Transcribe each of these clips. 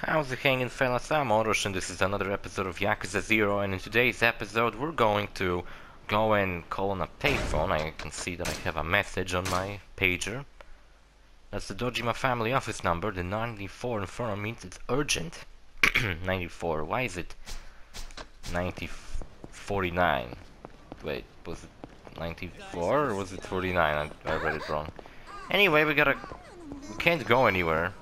How's it hanging, fellas? I'm OrosZ and this is another episode of Yakuza 0, and in today's episode we're going to go and call on a payphone. I can see that I have a message on my pager. That's the Dojima family office number. The 94 in front of me means it's urgent. 94. Why is it 49? Wait, was it 94 or was it 49? I read it wrong. Anyway, we can't go anywhere.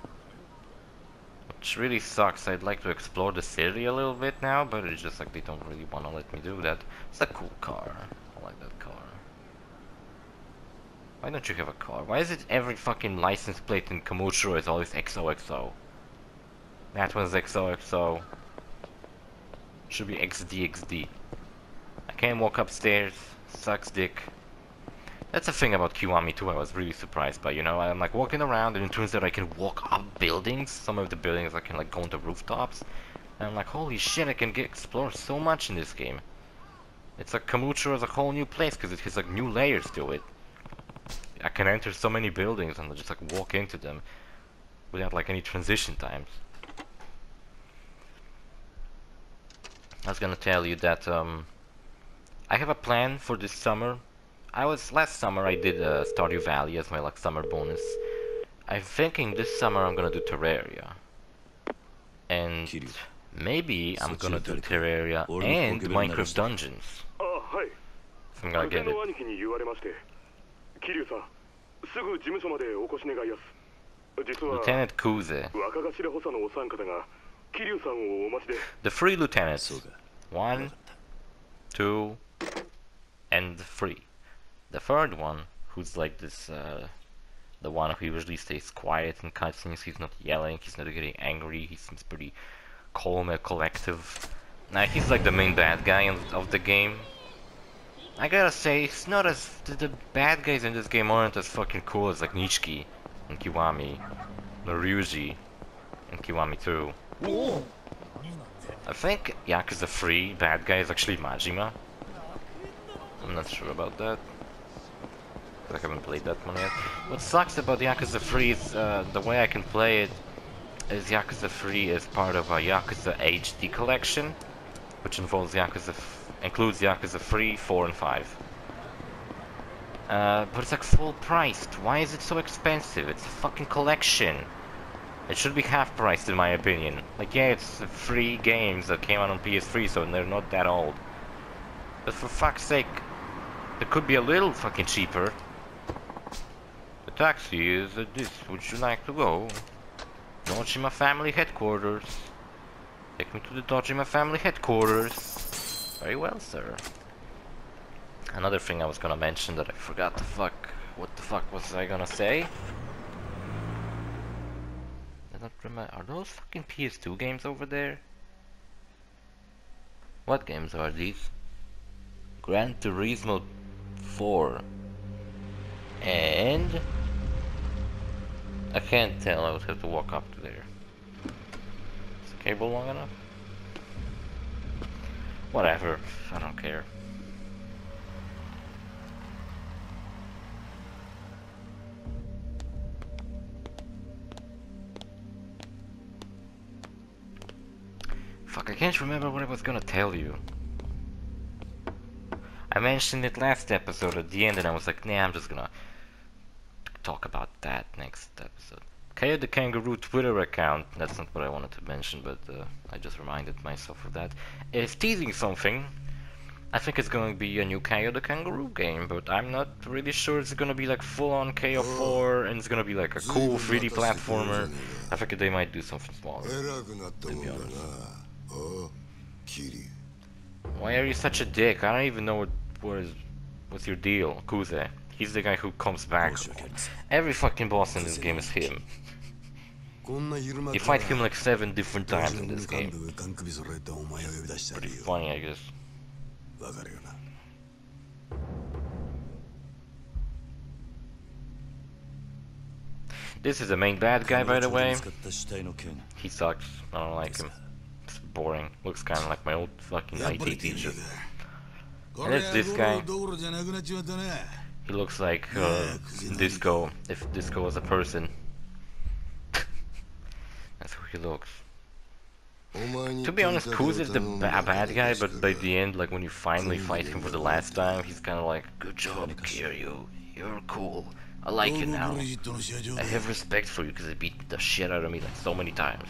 Which really sucks. I'd like to explore the city a little bit now, but it's just like they don't really want to let me do that. It's a cool car. I like that car. Why don't you have a car? Why is it every fucking license plate in Kamushiro is always XOXO? That one's XOXO. Should be XDXD. I can't walk upstairs. Sucks dick. That's the thing about Kiwami too, I was really surprised by, you know, I'm like walking around and it turns out I can walk up buildings. Some of the buildings I can like go onto rooftops. And I'm like, holy shit, I can explore so much in this game. It's like Kamushiro is a whole new place because it has like new layers to it. I can enter so many buildings and just like walk into them without like any transition times. I was gonna tell you that I have a plan for this summer. Last summer I did Stardew Valley as my like summer bonus. I'm thinking this summer I'm gonna do Terraria. And maybe I'm gonna do Terraria and Minecraft Dungeons. If I'm gonna get it. Lieutenant Kuze. The three lieutenants. 1, 2, and 3. The third one, who's like this, the one who usually stays quiet in cutscenes, he's not yelling, he's not getting angry, he seems pretty calm and collective. Now he's like the main bad guy of the game. I gotta say, it's not as... the bad guys in this game aren't as fucking cool as like Nishiki and Kiwami, or Ryuji and Kiwami too. I think Yakuza 3 bad guy is actually Majima. I'm not sure about that. I haven't played that one yet. What sucks about Yakuza 3 is the way I can play it is Yakuza 3 is part of a Yakuza HD collection, which involves includes Yakuza 3, 4, and 5. But it's like full priced. Why is it so expensive? It's a fucking collection. It should be half priced in my opinion. Like, yeah, it's 3 games that came out on PS3, so they're not that old. But for fuck's sake, it could be a little fucking cheaper. The taxi is at this. Would you like to go? Dojima family headquarters. Take me to the Dojima family headquarters. Very well, sir. Another thing I was gonna mention that I forgot the fuck. What the fuck was I gonna say? I don't remember. Are those fucking PS2 games over there? What games are these? Gran Turismo 4. And... I can't tell, I would have to walk up to there. Is the cable long enough? Whatever, I don't care. Fuck, I can't remember what I was gonna tell you. I mentioned it last episode at the end and I was like, nah, I'm just gonna talk about that next episode. Kaya the Kangaroo Twitter account, that's not what I wanted to mention, but I just reminded myself of that, is teasing something. I think it's going to be a new Kaya the Kangaroo game, but I'm not really sure it's going to be like full-on KO4 and it's going to be like a cool 3D platformer. I think they might do something smaller, to be honest. Why are you such a dick? I don't even know what's your deal, Kuze. He's the guy who comes back. Every fucking boss in this game is him. You fight him like 7 different times in this game. Pretty funny, I guess. This is the main bad guy, by the way. He sucks. I don't like him. It's boring. Looks kind of like my old fucking IT teacher. And it's this guy. He looks like Disco, if Disco was a person. That's how he looks. To be honest, KAZAMA is the bad guy, but by the end, like when you finally fight him for the last time, he's kind of like, "Good job, Kiryu. You're cool. I like you now. I have respect for you because I beat the shit out of me like so many times."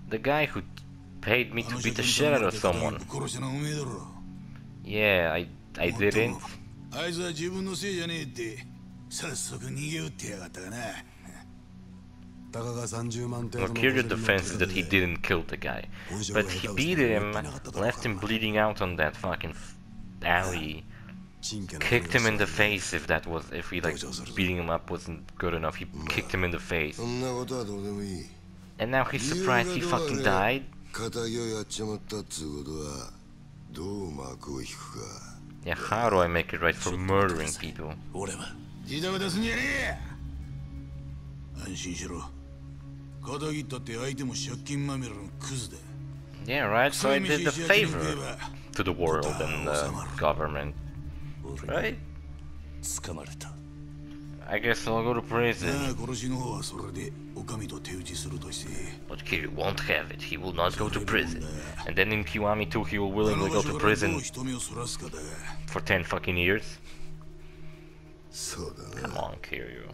The guy who paid me to beat the shit out of someone. Yeah, I didn't. Well, Kiryu's defense is that he didn't kill the guy, but he beat him, left him bleeding out on that fucking alley, kicked him in the face if he like beating him up wasn't good enough, he kicked him in the face. And now he's surprised he fucking died? Yeah, how do I make it right for murdering people? Yeah, right, so I did a favor to the world and the government, right? I guess I'll go to prison. But Kiryu won't have it, he will not go to prison. And then in Kiwami 2 he will willingly go to prison for 10 fucking years. Come on, Kiryu.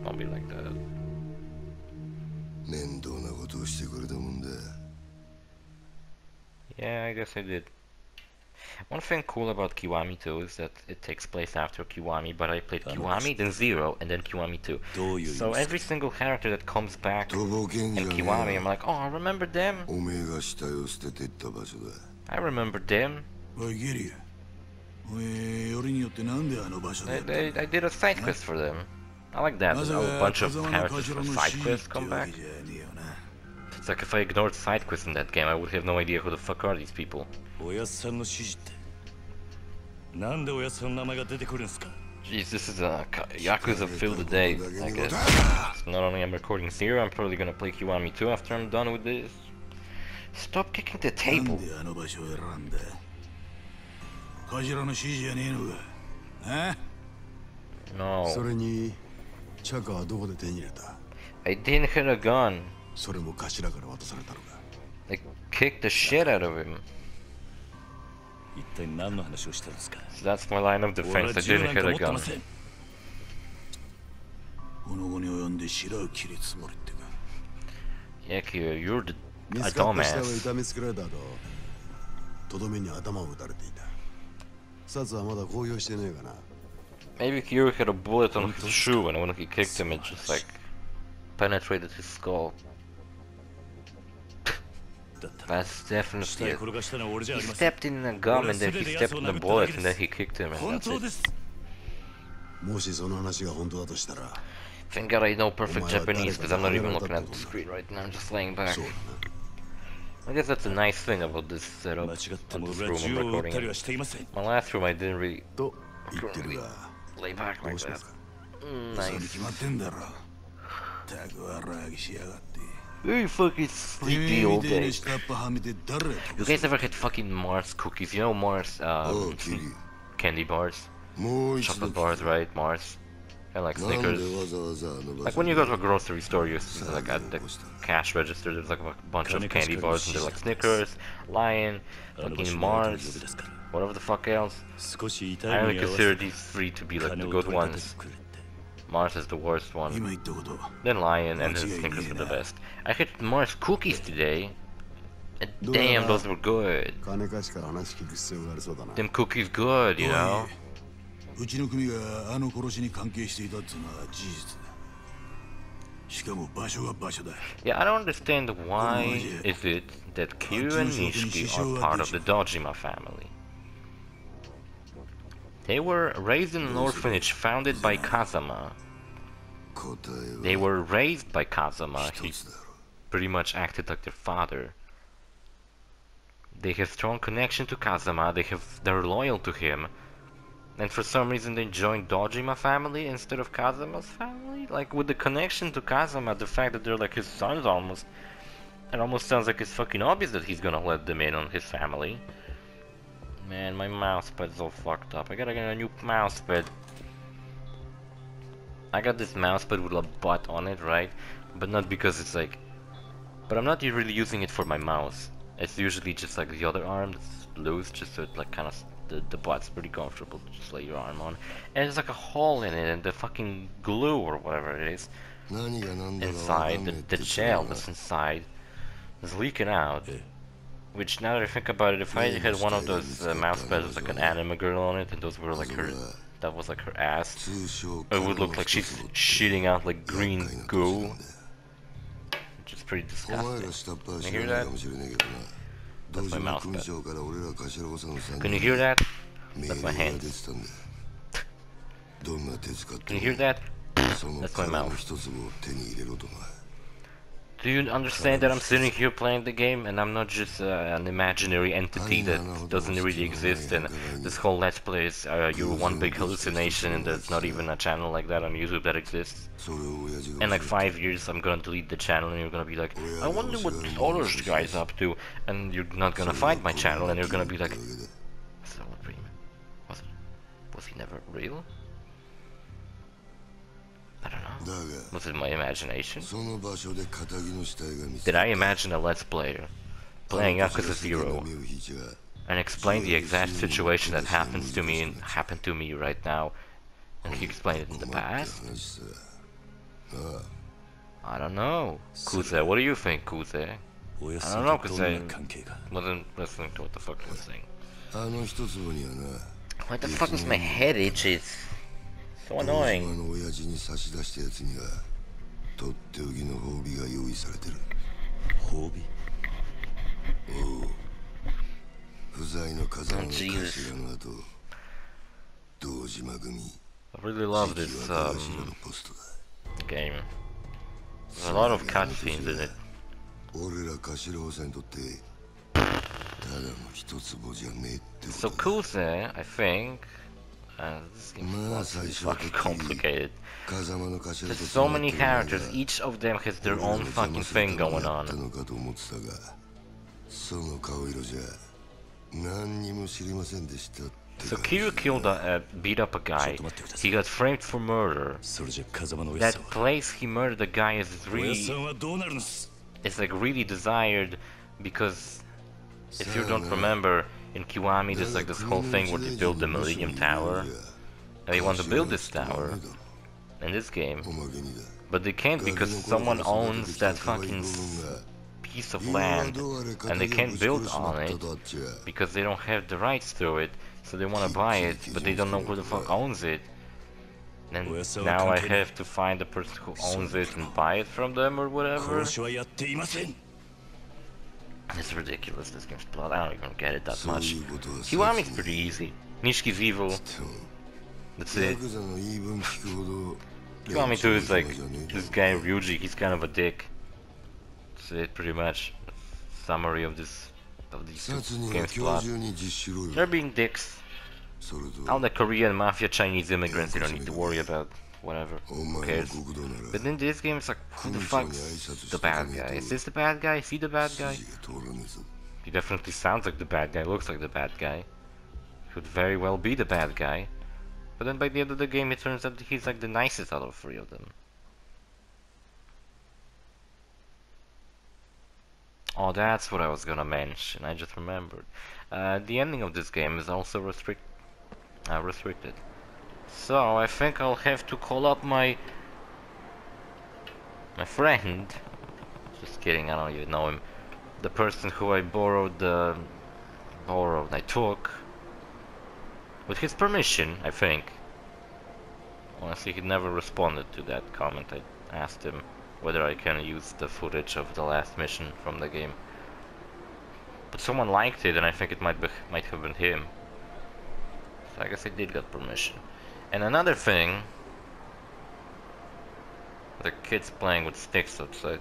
Don't be like that. Yeah, I guess I did. One thing cool about Kiwami 2 is that it takes place after Kiwami, but I played Kiwami, then 0, and then Kiwami 2. So every single character that comes back in Kiwami, I'm like, oh, I remember them. I remember them. I did a side quest for them. I like that. A bunch of characters from side quests come back. It's like if I ignored side quests in that game, I would have no idea who the fuck are these people. Jeez, this is a Yakuza fill the day, I guess. So not only I'm recording 0, I'm probably gonna play Kiwami 2 after I'm done with this. Stop kicking the table! No. I didn't hit a gun. I kicked the shit out of him. So that's my line of defense, I didn't hit a gun. Yeah, Kiryu, you're a dumbass. Maybe Kiryu had a bullet on his shoe and when he kicked him it just like penetrated his skull. That's definitely it. He stepped in a gum and then he stepped in a bullet and then he kicked him and that's it. Thank God I know perfect Japanese because I'm not even looking at the screen right now, I'm just laying back. I guess that's a nice thing about this setup, of this room I'm recording in. My last room I couldn't really lay back like that. Nice. Very fucking sleepy all day. You guys ever had fucking Mars cookies? You know Mars, candy bars? Chocolate bars, right? Mars. And like Snickers. Like when you go to a grocery store, you see like at the cash register, there's like a bunch of candy bars and they're like Snickers, Lion, fucking Mars, whatever the fuck else. I only consider these three to be like the good ones. Mars is the worst one. Then Lion and then Snickers are the best. I had Mars cookies today. And damn, those were good. Them cookies good, you know? Yeah, I don't understand why is it that Kiryu and Nishiki are part of the Dojima family. They were raised in an orphanage founded by KAZAMA. They were raised by KAZAMA, he pretty much acted like their father. They have strong connection to KAZAMA, they're loyal to him. And for some reason they joined Dojima family instead of KAZAMA's family? Like with the connection to KAZAMA, the fact that they're like his sons almost, it almost sounds like it's fucking obvious that he's gonna let them in on his family. Man, my mousepad's all fucked up. I gotta get a new mousepad. I got this mousepad with a butt on it, right? But not because it's like But I'm not really using it for my mouse. It's usually just like the other arm that's loose, just so it like kind of the butt's pretty comfortable to just lay your arm on. And there's like a hole in it, and the fucking glue or whatever it is inside the gel that's inside is leaking out. Which, now that I think about it, if I had one of those mouse pads with like an anime girl on it, and those were like her, that was like her ass, it would look like she's shitting out like green goo, which is pretty disgusting. Can you hear that? That's my mouse pad. Can you hear that? That's my hands. Can you hear that? That's my mouth. Do you understand that I'm sitting here playing the game and I'm not just an imaginary entity that doesn't really exist, and this whole Let's Play is your one big hallucination, and there's not even a channel like that on YouTube that exists? In like 5 years I'm gonna delete the channel and you're gonna be like, I wonder what OrosZ guy's up to, and you're not gonna find my channel and you're gonna be like, was that a dream? Was he never real? I don't know. Was it my imagination? Did I imagine a Let's Player playing YAKUZA 0 and explain the exact situation that happens to me and happened to me right now, and he explained it in the past? I don't know. Kuze, what do you think, Kuze? I don't know, because I wasn't listening to what the fuck he was saying. What the fuck is my head itches? So annoying. Oh, Jesus. I really love this game. There's a lot of cutscenes in it. So Kuze, I think, this game is fucking complicated. There's so many characters, each of them has their own fucking thing going on. So Kiryu beat up a guy, he got framed for murder. That place he murdered the guy is like really desired, because if you don't remember, in Kiwami there's like this whole thing where they build the Millennium Tower, and they want to build this tower in this game, but they can't because someone owns that fucking piece of land, and they can't build on it because they don't have the rights to it, so they want to buy it, but they don't know who the fuck owns it. And now I have to find the person who owns it and buy it from them or whatever. It's ridiculous, this game's plot. I don't even get it that much. Kiwami's pretty easy. Nishiki's evil. That's it. Kiwami 2 is like, this guy Ryuji, he's kind of a dick. That's it, pretty much. Summary of these two games plot. They're being dicks. All the Korean mafia Chinese immigrants you don't need to worry about. Whatever, who cares? But in this game it's like, who the fuck's the bad guy? Is this the bad guy? Is he the bad guy? He definitely sounds like the bad guy, looks like the bad guy. Could very well be the bad guy. But then by the end of the game it turns out that he's like the nicest out of 3 of them. Oh, that's what I was gonna mention, I just remembered. The ending of this game is also restricted. So I think I'll have to call up my friend. Just kidding, I don't even know him. The person who I I took with his permission, I think. Honestly, he never responded to that comment. I asked him whether I can use the footage of the last mission from the game, but someone liked it, and I think it might have been him. So I guess I did get permission. And another thing, the kids playing with sticks outside.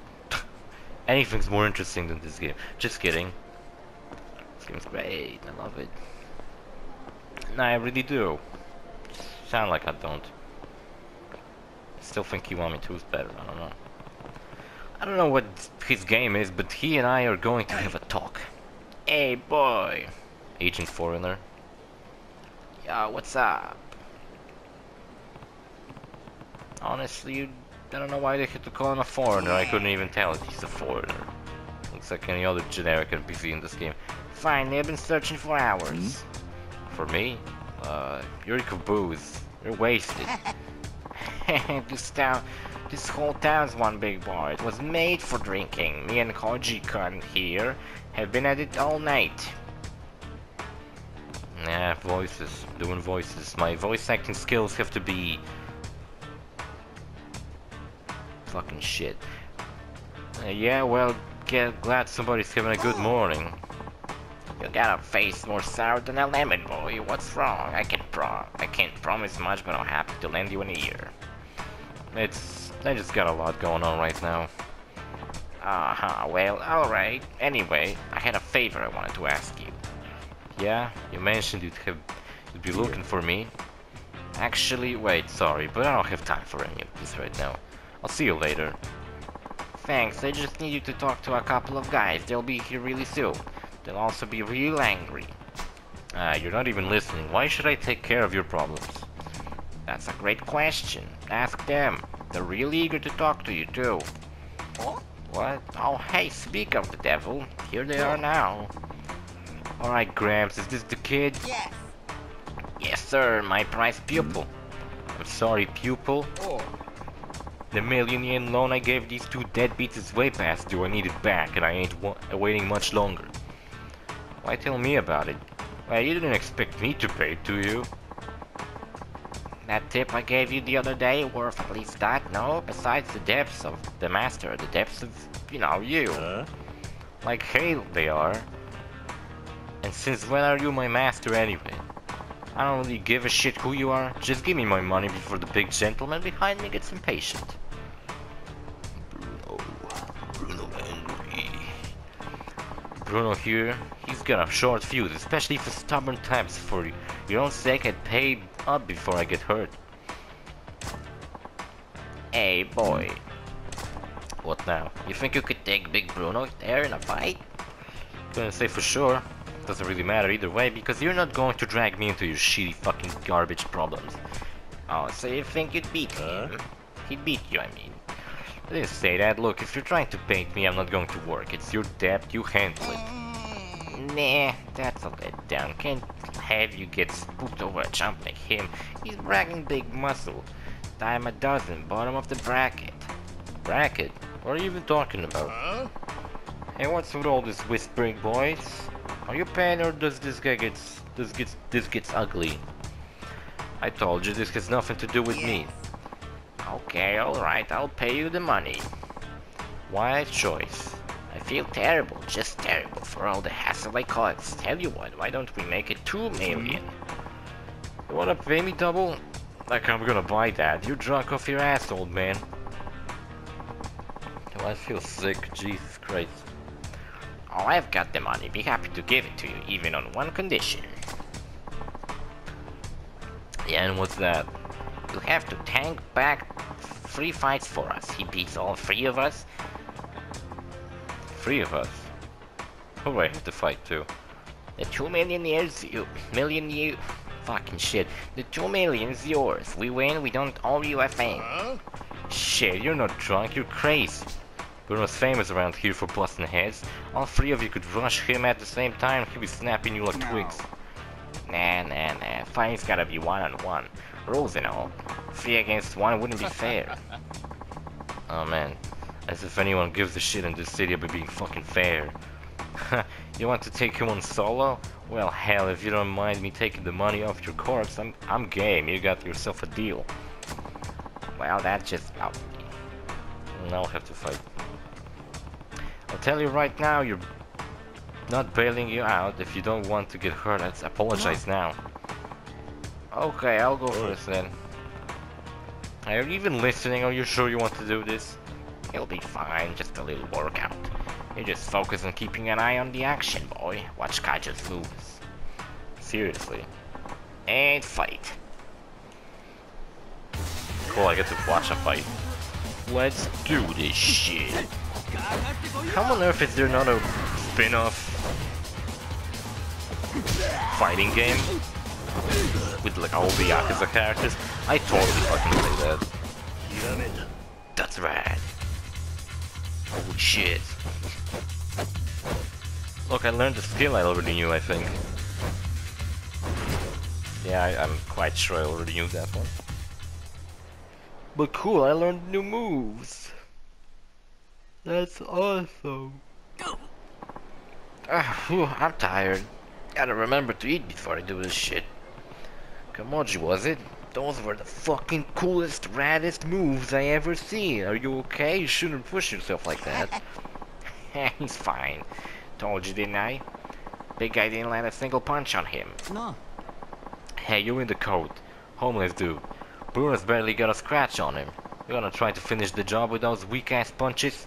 Anything's more interesting than this game. Just kidding. This game's great, I love it. No, I really do. Sound like I don't. I still think Kiwami 2 is better, I don't know. I don't know what his game is, but he and I are going to have a talk. Hey boy! Agent Foreigner. Yo, what's up? Honestly, I don't know why they had to call him a foreigner. I couldn't even tell if he's a foreigner. Looks like any other generic NPC in this game. Finally, I've been searching for hours. For me? You're caboose. You're wasted. This whole town's one big bar. It was made for drinking. Me and Koji-kun here have been at it all night. Nah, voices. Doing voices. My voice acting skills have to be... fucking shit. Yeah, well, glad somebody's having a good morning. You got a face more sour than a lemon, boy. What's wrong? I can't promise much, but I'm happy to lend you an ear. I just got a lot going on right now. Well, alright. Anyway, I had a favor I wanted to ask you. Yeah? You mentioned you'd be looking for me. Actually, wait, sorry, but I don't have time for any of this right now. I'll see you later. Thanks, I just need you to talk to a couple of guys. They'll be here really soon. They'll also be real angry. You're not even listening. Why should I take care of your problems? That's a great question. Ask them. They're real eager to talk to you, too. What? Oh, hey, speak of the devil. Here they are now. Alright, Gramps, is this the kid? Yes. Yes, sir, my prized pupil. I'm sorry, pupil. The million-yen loan I gave these two deadbeats is way past due. I need it back, and I ain't waiting much longer. Why tell me about it? Well, you didn't expect me to pay, do you? That tip I gave you the other day worth at least that, no? Besides the depths of the master, the depths of, you know, you. Like hell they are. And since when are you my master anyway? I don't really give a shit who you are. Just give me my money before the big gentleman behind me gets impatient. Bruno angry. Bruno here, he's got a short fuse, especially for stubborn types. For your own sake, I'd pay up before I get hurt. Hey, boy. What now? You think you could take Big Bruno there in a fight? Couldn't say for sure. Doesn't really matter either way, because you're not going to drag me into your shitty fucking garbage problems. Oh, so you think you'd beat him? He'd beat you, I mean. I didn't say that. Look, if you're trying to bait me, I'm not going to work. It's your debt, you handle it. Nah, that's a letdown. Can't have you get spooked over a chump like him. He's bragging big muscle. Dime a dozen, bottom of the bracket. Bracket? What are you even talking about? Hey, what's with all this whispering, boys? Are you paying, or does this gets ugly? I told you this has nothing to do with me. Okay, alright, I'll pay you the money. Wise choice. I feel terrible, just terrible, for all the hassle I caused. Tell you what, why don't we make it 2 million? You wanna pay me double? Like I'm gonna buy that. You're drunk off your ass, old man. Oh, I feel sick, Jesus Christ. Oh, I've got the money. Be happy to give it to you, even on one condition. Yeah, and what's that? You have to tank back 3 fights for us. He beats all 3 of us. 3 of us? Who do I have to fight to? The 2 million years, fucking shit. The 2 million's yours. We win, we don't owe you a thing. Shit, you're not drunk, you're crazy. Bruno's famous around here for busting heads. All 3 of you could rush him at the same time, he'll be snapping you like twigs. Nah. Fighting's gotta be 1-on-1. Rules and all. 3 against 1 wouldn't be fair. Oh man. As if anyone gives a shit in this city about being fucking fair. You want to take him on solo? Well, hell, if you don't mind me taking the money off your corpse, I'm game. You got yourself a deal. Well, that's just out. Now I'll have to fight. I'll tell you right now, you're not bailing you out. If you don't want to get hurt, I'd apologize now. Okay, I'll go first then. Are you even listening? Are you sure you want to do this? You'll be fine, just a little workout. You just focus on keeping an eye on the action, boy. Watch Kaja's moves. Seriously. And fight. Cool, I get to watch a fight. Let's do this shit. How on earth is there not a spin-off fighting game with like all the YAKUZA characters? I totally fucking play that. That's right. Holy shit. Look, I learned the skill I already knew, I think. Yeah, I'm quite sure I already knew that one. But cool, I learned new moves. That's awesome. Phew, I'm tired. Gotta remember to eat before I do this shit. Kamoji, was it? Those were the fucking coolest, raddest moves I ever seen. Are you okay? You shouldn't push yourself like that. He's fine. Told you, didn't I? Big guy didn't land a single punch on him. No. Hey, you in the coat. Homeless dude. Bruno's barely got a scratch on him. You gonna try to finish the job with those weak-ass punches?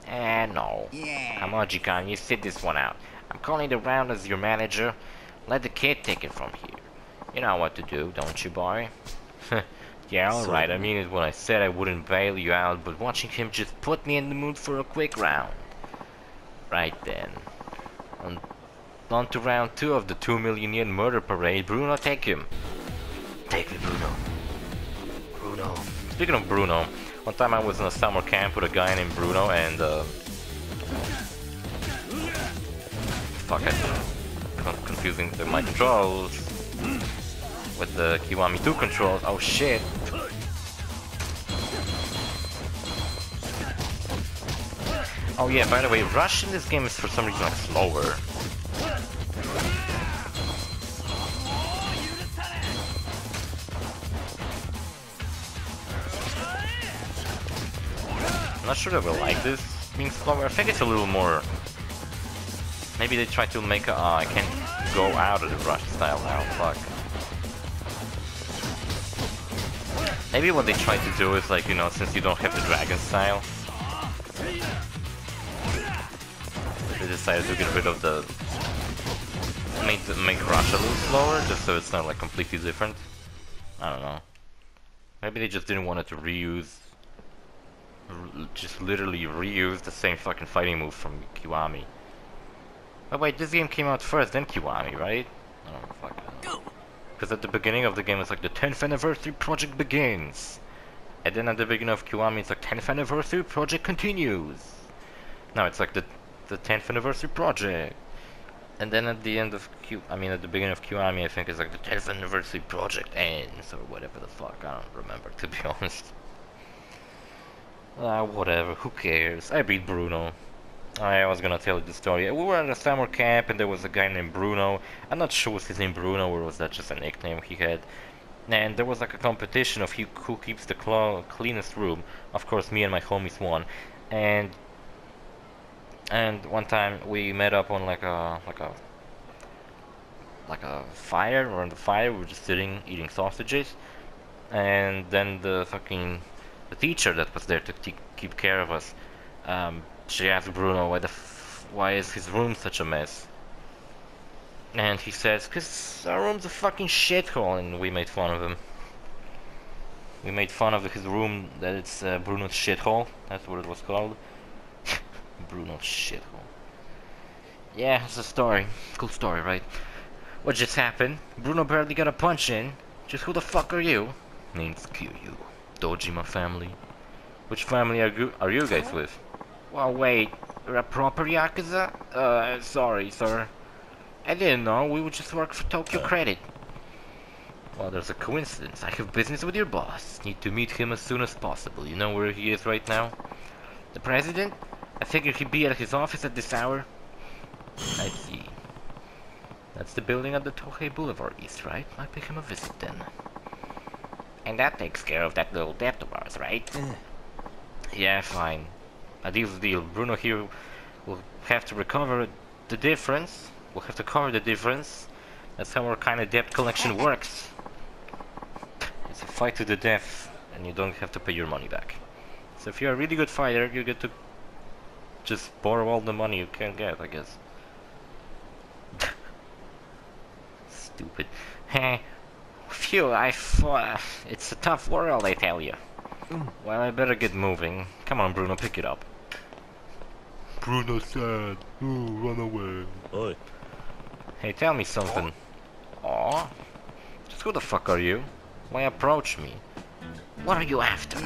No. Yeah. Kamoji-kan, you sit this one out. I'm calling around as your manager. Let the kid take it from here. You know what to do, don't you, boy? Yeah, alright, I mean it when I said I wouldn't bail you out, but watching him just put me in the mood for a quick round. Right then. On to round 2 of the 2 million yen murder parade. Bruno, take him. Take me, Bruno. Bruno. Speaking of Bruno, one time I was in a summer camp with a guy named Bruno and fuck it. Confusing my controls with the Kiwami 2 controls. Oh shit. Oh yeah, by the way, rush in this game is for some reason like slower. I'm not sure that we'll like this being slower. I think it's a little more... Maybe they try to make a... I can't go out of the rush style now, fuck. Maybe what they try to do is like, you know, since you don't have the dragon style, they decided to get rid of the... Make rush a little slower, just so it's not like completely different. I don't know. Maybe they just didn't want it to reuse... Just literally reuse the same fucking fighting move from Kiwami. Oh wait, this game came out first, then Kiwami, right? Oh fuck. Because at the beginning of the game it's like the 10th anniversary project begins. And then at the beginning of Kiwami it's like 10th anniversary project continues. No, it's like the 10th anniversary project. And then at the end of at the beginning of Kiwami I think it's like the 10th anniversary project ends or whatever the fuck. I don't remember, to be honest. Whatever, who cares? I beat Bruno. I was gonna tell you the story. We were at a summer camp and there was a guy named Bruno. I'm not sure was his name Bruno or was that just a nickname he had. And there was like a competition of who keeps the cleanest room. Of course, me and my homies won. And one time we met up on like a fire, or on the fire. We were just sitting eating sausages. And then the teacher that was there to keep care of us, she asked Bruno why is his room such a mess? And he says, "'Cause our room's a fucking shithole," and we made fun of him. We made fun of his room, that it's Bruno's shithole. That's what it was called. Bruno's shithole. Yeah, it's a story. Cool story, right? What just happened? Bruno barely got a punch in. Just who the fuck are you? Name's Kiryu. Dojima family. Which family are you guys with? Well, wait, you're a proper Yakuza? Sorry, sir. I didn't know, we would just work for Tokyo Credit. Well, there's a coincidence. I have business with your boss. Need to meet him as soon as possible. You know where he is right now? The president? I figured he'd be at his office at this hour. I see. That's the building at the Tohei Boulevard East, right? Might pay him a visit then. And that takes care of that little debt of ours, right? Yeah, fine. A deal's a deal. Bruno here will have to recover the difference. We'll have to cover the difference. That's how our kind of debt collection works. It's a fight to the death, and you don't have to pay your money back. So if you're a really good fighter, you get to just borrow all the money you can get, I guess. Stupid. Hey. Phew, it's a tough world, I tell you. Well, I better get moving. Come on, Bruno, pick it up. Bruno's sad. Ooh, run away. Oi. Hey, tell me something. Aw? Just who the fuck are you? Why approach me? What are you after?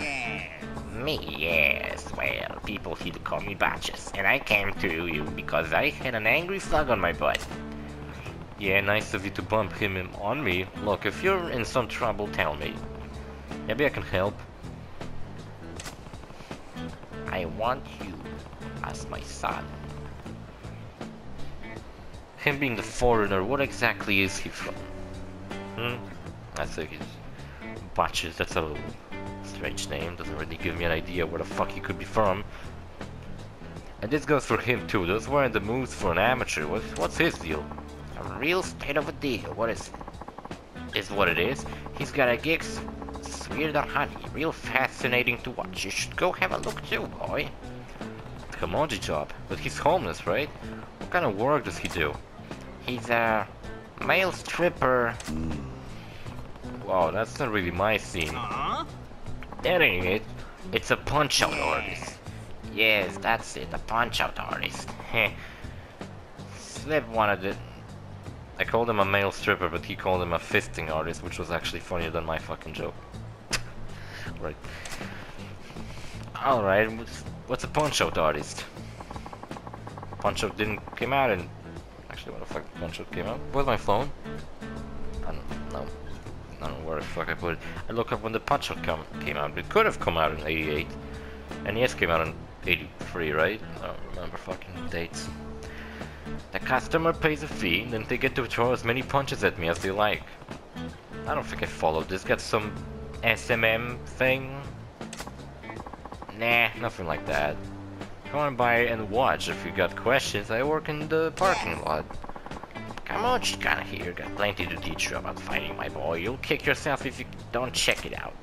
Me, yes. Well, people here call me Batches, and I came to you because I had an angry slug on my butt. Yeah, nice of you to bump him on me. Look, if you're in some trouble, tell me. Maybe I can help. I want you as my son. Him being the foreigner, what exactly is he from? I think he's Batches, that's a little strange name, doesn't really give me an idea where the fuck he could be from. And this goes for him too, those weren't the moves for an amateur, what's his deal? A real state of a deal, what is what it is. He's got a gig sweeter than honey, real fascinating to watch, you should go have a look too, boy. Commodity job, but he's homeless, right? What kind of work does he do? He's a male stripper. Wow, that's not really my scene. That ain't it. It's a punch-out artist. Yes, that's it, a punch-out artist. Slip wanted it. I called him a male stripper, but he called him a fisting artist, which was actually funnier than my fucking joke. Right. Alright, what's a punch-out artist? Punch-out didn't came out and... Actually, what the fuck, punch-out came out? Where's my phone? I don't know. I don't know where the fuck I put it. I look up when the punch-out came out. It could have come out in 88. NES came out in 83, right? I don't remember fucking dates. The customer pays a fee, then they get to throw as many punches at me as they like. I don't think I followed this. Got some SMM thing? Nah, nothing like that. Come on by and watch. If you got questions, I work in the parking lot. Come on, Chicana here. Got plenty to teach you about fighting, my boy. You'll kick yourself if you don't check it out.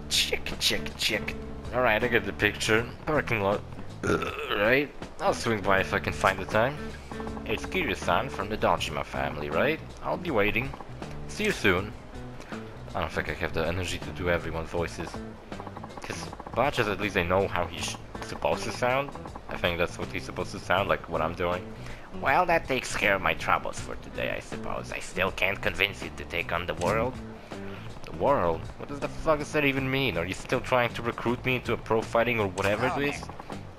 Check. Alright, I get the picture. Parking lot. Right? I'll swing by if I can find the time. It's Kiryu-san from the Dojima family, right? I'll be waiting. See you soon. I don't think I have the energy to do everyone's voices. Because Batches, at least I know how he's supposed to sound. I think that's what he's supposed to sound like, what I'm doing. Well, that takes care of my troubles for today, I suppose. I still can't convince you to take on the world. The world? What does the fuck does that even mean? Are you still trying to recruit me into a pro fighting or whatever it is?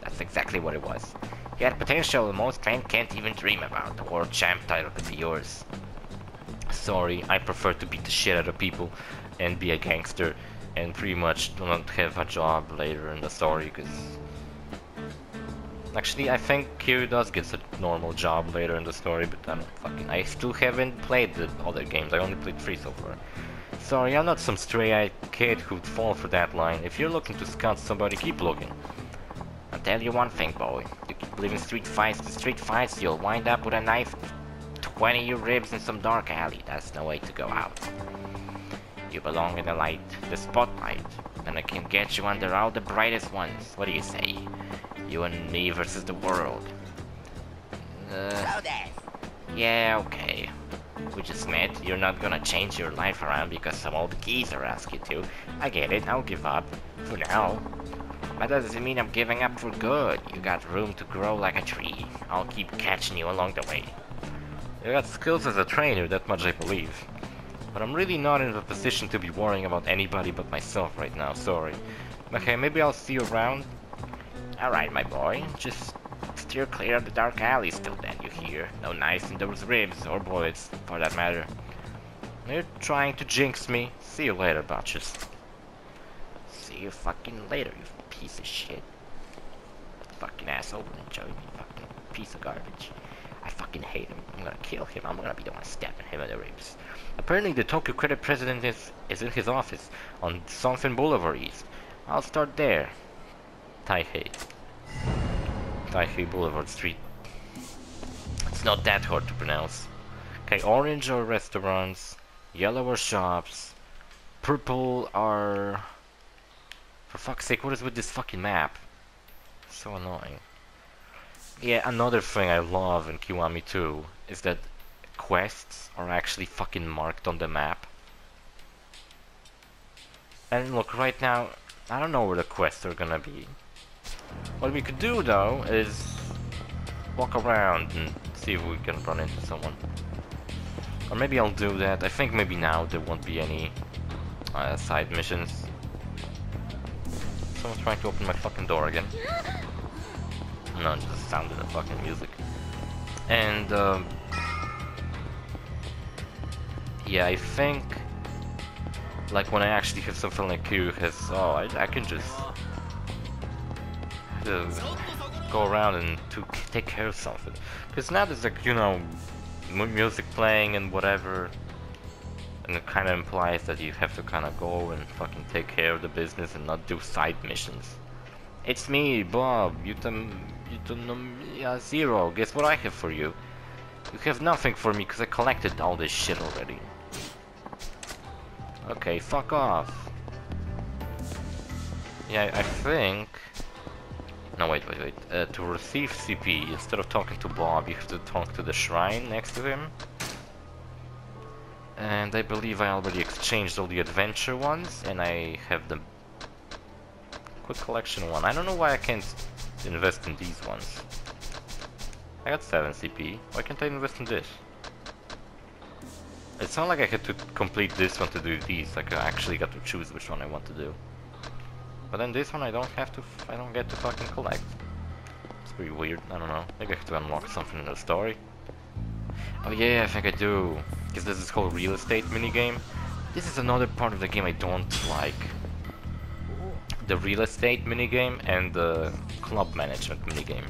That's exactly what it was. You had potential most men can't even dream about. The world champ title could be yours. Sorry, I prefer to beat the shit out of people and be a gangster and pretty much do not have a job later in the story, because... Actually, I think Kiryu does get a normal job later in the story, but I still haven't played the other games. I only played 3 so far. Sorry, I'm not some stray-eyed kid who'd fall for that line. If you're looking to scout somebody, keep looking. I'll tell you one thing, boy. You keep leaving street fights, you'll wind up with a knife 20 your ribs in some dark alley. That's no way to go out. You belong in the light, the spotlight, and I can get you under all the brightest ones. What do you say? You and me versus the world. Yeah, okay. We just met. You're not gonna change your life around because some old geezer asked you to. I get it, I'll give up. For now. That doesn't mean I'm giving up for good. You got room to grow like a tree. I'll keep catching you along the way. You got skills as a trainer, that much I believe. But I'm really not in a position to be worrying about anybody but myself right now, sorry. Okay, maybe I'll see you around. Alright, my boy. Just steer clear of the dark alleys till then, you hear? No knives in those ribs, or bullets, for that matter. You're trying to jinx me. See you later, Batches. See you fucking later, you piece of shit. Fucking asshole, enjoy me, fucking piece of garbage. I fucking hate him. I'm gonna kill him. I'm gonna be the one stabbing him in the ribs. Apparently the Tokyo Credit President is in his office on Sunfen Boulevard East. I'll start there. Taihei Boulevard Street. It's not that hard to pronounce. Okay, orange are restaurants, yellow are shops, purple are... For fuck's sake, what is with this fucking map? So annoying. Yeah, another thing I love in Kiwami 2 is that quests are actually fucking marked on the map. And look, right now, I don't know where the quests are gonna be. What we could do though is walk around and see if we can run into someone. Or maybe I'll do that. I think maybe now there won't be any side missions. So someone's trying to open my fucking door again. No, just the sound of the fucking music. And, yeah, I think, like, when I actually have something like you, I can just go around and take care of something. Because now there's, like, you know, music playing and whatever, and it kind of implies that you have to kind of go and fucking take care of the business and not do side missions. It's me, Bob. You don't know me. Yeah, Zero. Guess what I have for you? You have nothing for me because I collected all this shit already. Okay, fuck off. Yeah, I think... No, wait. To receive CP, instead of talking to Bob, you have to talk to the shrine next to him. And I believe I already exchanged all the adventure ones, and I have the quick collection one. I don't know why I can't invest in these ones. I got 7 CP. Why can't I invest in this? It's not like I had to complete this one to do these. Like I actually got to choose which one I want to do. But then this one I don't have to. I don't get to fucking collect. It's pretty weird. I don't know. Maybe I have to unlock something in the story. Oh yeah, I think I do. Because there's this whole real estate minigame. This is another part of the game I don't like. The real estate minigame and the club management minigame.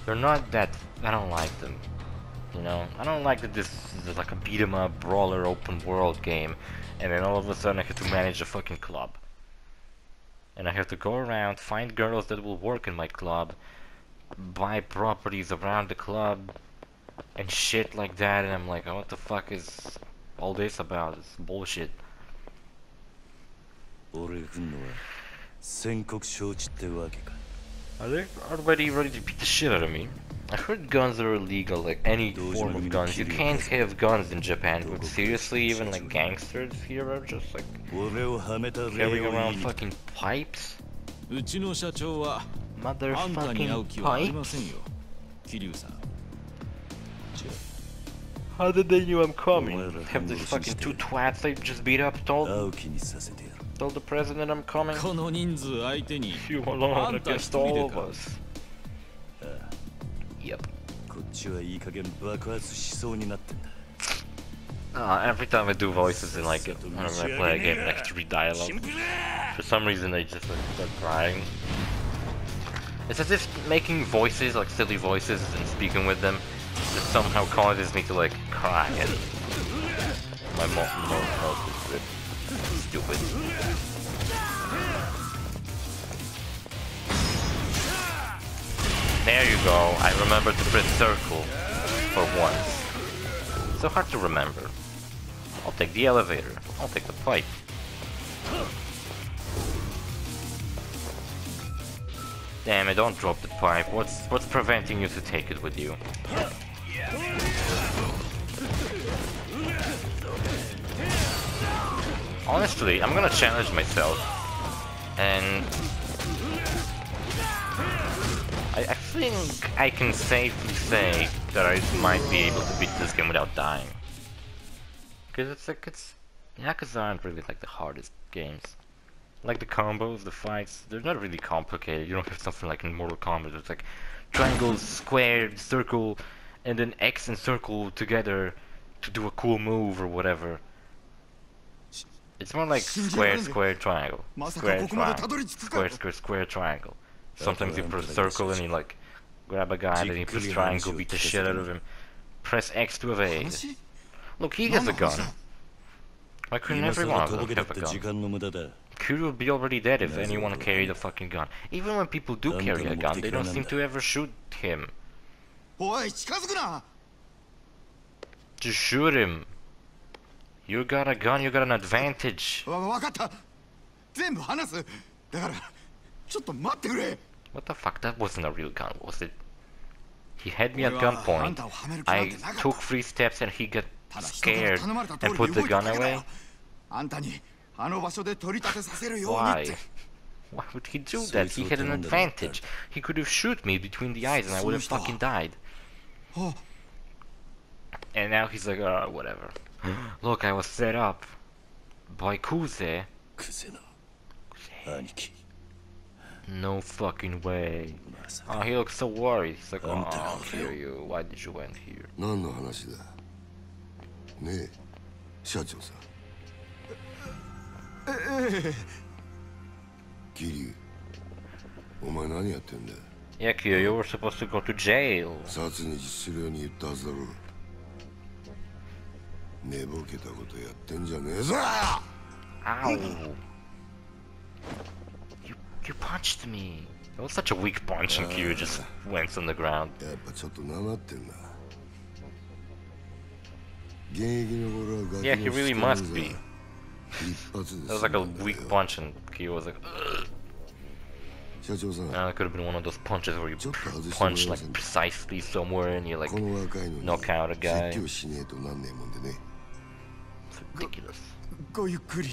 They're not that... I don't like them. You know? I don't like that this is like a beat 'em up, brawler, open world game. And then all of a sudden I have to manage a fucking club. And I have to go around, find girls that will work in my club, buy properties around the club, and shit like that, and I'm like, oh, what the fuck is all this about? It's bullshit. Are they already ready to beat the shit out of me? I heard guns are illegal, like any form of guns. You can't have guns in Japan, but seriously, even like gangsters here are just like carrying around fucking pipes? Motherfucking pipes? How did they know I'm coming? Have these fucking 2 twats they just beat up told the president I'm coming? You alone against all of us. Yep. Every time I do voices in like whenever I play a game and I have to read dialogue, for some reason I just like start crying. It's as if making voices, like silly voices, and speaking with them just somehow causes me to like cry, and my mouth is a bit stupid. There you go, I remember to press circle for once. So hard to remember. I'll take the elevator, I'll take the pipe. Damn it, don't drop the pipe. What's preventing you to take it with you? Honestly, I'm gonna challenge myself, and I think I can safely say that I might be able to beat this game without dying. Because it's Yakuza aren't really like the hardest games. Like the combos, the fights, they're not really complicated. You don't have something like in Mortal Kombat. It's like triangle, square, circle, and then X and circle together to do a cool move or whatever. It's more like square, square, triangle. Square, triangle. Square, square, square, triangle. Sometimes you press circle and you like grab a guy, then you press triangle, beat the shit out of him. Press X to evade. Look, he has a gun. Why couldn't every one of them have a gun? Kiryu would be already dead if anyone carried a fucking gun. Even when people do carry a gun, they don't seem to ever shoot him. Just shoot him. You got a gun, you got an advantage. What the fuck? That wasn't a real gun, was it? He had me at gunpoint. I took 3 steps and he got scared and put the gun away. Why? Why would he do that? He had an advantage. He could have shot me between the eyes and I would have fucking died. And now he's like, whatever. Look, I was set up by Kuze. No fucking way. Oh, he looks so worried. He's like, oh, Kiryu, why did you end here? 何の話だねえ社長さん桐生お前何やってんだ Yeah, Kiryu, you were supposed to go to jail. 殺に実するように言ったはずだろう寝ぼけたことやってんじゃねえぞ Ow! You punched me. That was such a weak punch, and Kiryu just went on the ground. やっぱちょっとなまってんな現役の頃はガキ Yeah, he really の must be. 一発で That was like a weak punch, and Kiryu was like, ugh. 社長さん It could have been one of those punches where you ちょっと外しても punch らえま like せんか precisely somewhere and you like この若いのに knock out a guy. 説教しねえとなんねえもんでね It's ridiculous. ごゆっくり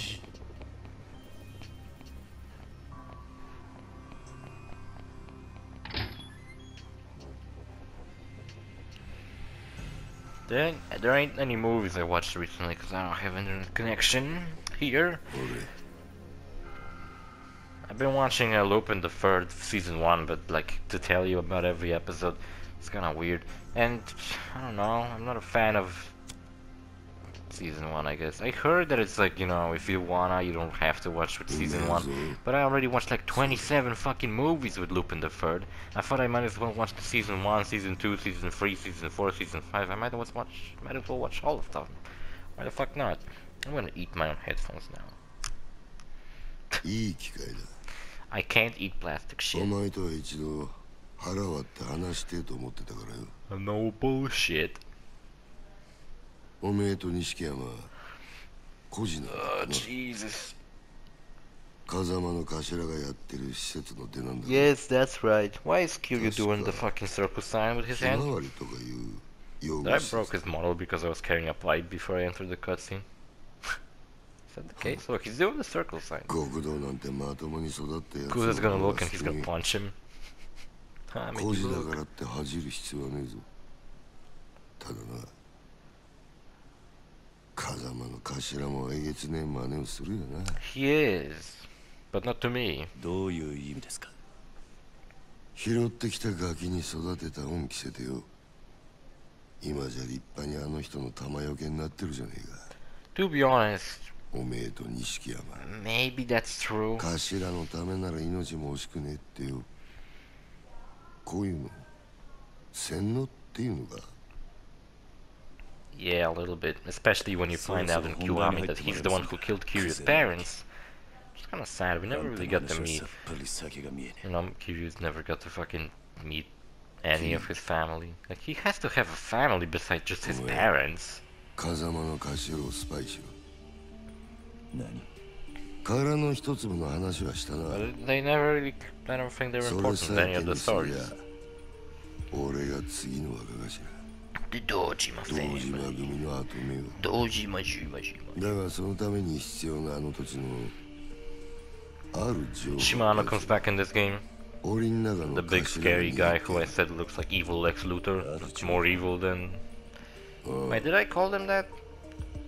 There ain't any movies I watched recently because I don't have internet connection here. 俺 I've been watching Lupin the Third season 1, but like to tell you about every episode, it's kind of weird. And I don't know, I'm not a fan of season 1, I guess. I heard that it's like, you know, if you wanna, you don't have to watch with season 1. But I already watched like 27 fucking movies with Lupin the Third. I thought I might as well watch the season 1, season 2, season 3, season 4, season 5. I might as well watch all of them. Why the fuck not? I'm gonna eat my own headphones now. いい機会だ I can't eat plastic お shit. 前とは一度腹割って話してえと思ってたからよ No bullshit. おめえと錦山は孤児なんだな Jesus. 風間の頭がやってる施設の出なんだ Yes, that's right. Why is Kiryu doing the fucking circle sign with his ひま hand? わりとかいう用 Did 語 I 施 broke 設 his model because I was carrying a pipe before I entered the cutscene? Is that the case? Look, he's doing the circle sign. 極道なんてまともに育ったやつ Kuza's gonna look and は he's gonna punch him. I mean, 孤児だ look. からって恥じる必要はねえぞただな風間の頭もえげつねえ真似をするよな He is, but not to me. どういう意味ですか拾ってきたガキに育てた恩着せてよ今じゃ立派にあの人の玉よけになってるじゃねえか To be honest, おめえと錦山 maybe that's true. 頭のためなら命も惜しくねえってよこういうの洗脳っていうのか Yeah, a little bit. Especially when you find out in Kiwami that he's the one who killed Kiryu's parents. It's kind of sad. We never really got to meet. さっぱり先が見えね You know, Kiryu's never got to fucking meet any of his family. Like, he has to have a family besides just his parents. 風間の頭をスパイしろえ何殻の一粒の話はしたな But they never really, I don't think they were それ important さ in え any 手 of the にすりゃ stories. 俺が次の若頭 The Dojima 堂島 family. 組の後目を Dojima, Jima. だがそのために必要なあの土地のある情報 Shimano comes back in this game. 檻の中の The big 頭 scary に guy who I said looks like evil Lex Luthor. Looks more evil than... Wait, did I call him that?